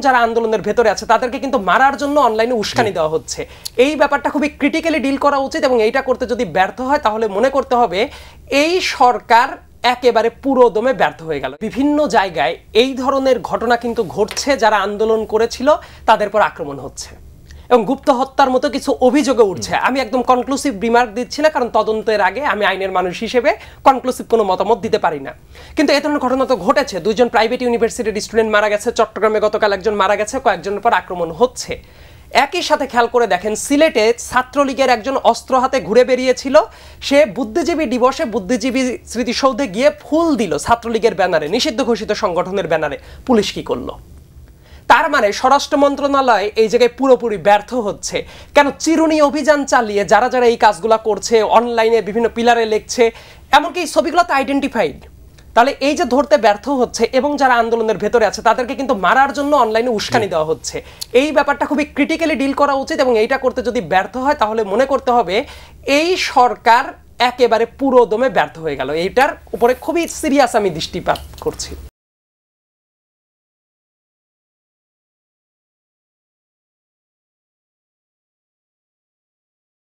যারা আন্দোলনের ভেতরে আছে তাদেরকে কিন্তু মারার জন্য অনলাইনে উস্কানি দেওয়া হচ্ছে। এই ব্যাপারটা খুবই ক্রিটিক্যালি ডিল করা উচিত এবং এইটা করতে যদি ব্যর্থ হয় তাহলে মনে করতে হবে এই সরকার একেবারে পুরোদমে ব্যর্থ হয়ে গেল। বিভিন্ন জায়গায় এই ধরনের ঘটনা কিন্তু ঘটছে, যারা আন্দোলন করেছিল তাদের পর আক্রমণ হচ্ছে এবং গুপ্ত হত্যার মতো কিছু অভিযোগে উঠছে। আমি একদম কনক্লুসিভ রিমার্ক দিচ্ছি না, কারণ তদন্তের আগে আমি আইনের মানুষ হিসেবে কনক্লুসিভ কোনো মতামত দিতে পারি না, কিন্তু এই ধরনের ঘটনা তো ঘটেছে। দুইজন প্রাইভেট ইউনিভার্সিটির স্টুডেন্ট মারা গেছে, চট্টগ্রামে গতকাল একজন মারা গেছে, কয়েকজনের পর আক্রমণ হচ্ছে। একই সাথে খেয়াল করে দেখেন, সিলেটে ছাত্রলীগের একজন অস্ত্র হাতে ঘুরে বেরিয়েছিল, সে বুদ্ধিজীবী দিবসে বুদ্ধিজীবী স্মৃতিসৌধে গিয়ে ফুল দিল ছাত্রলীগের ব্যানারে, নিষিদ্ধ ঘোষিত সংগঠনের ব্যানারে। পুলিশ কি করলো? তার মানে স্বরাষ্ট্র মন্ত্রণালয় এই জায়গায় পুরোপুরি ব্যর্থ হচ্ছে। কেন? চিরুনি অভিযান চালিয়ে যারা যারা এই কাজগুলো করছে, অনলাইনে বিভিন্ন পিলারে লিখছে, এমনকি এই ছবিগুলো তো আইডেন্টিফাইড। তাহলে এই যে ধরতে ব্যর্থ হচ্ছে এবং যারা আন্দোলনের ভেতরে আছে তাদেরকে কিন্তু মারার জন্য অনলাইনে উস্কানি দেওয়া হচ্ছে। এই ব্যাপারটা খুবই ক্রিটিক্যালি ডিল করা উচিত এবং এইটা করতে যদি ব্যর্থ হয় তাহলে মনে করতে হবে এই সরকার একেবারে পুরোদমে ব্যর্থ হয়ে গেল। এইটার উপরে খুবই সিরিয়াস আমি দৃষ্টিপাত করছি।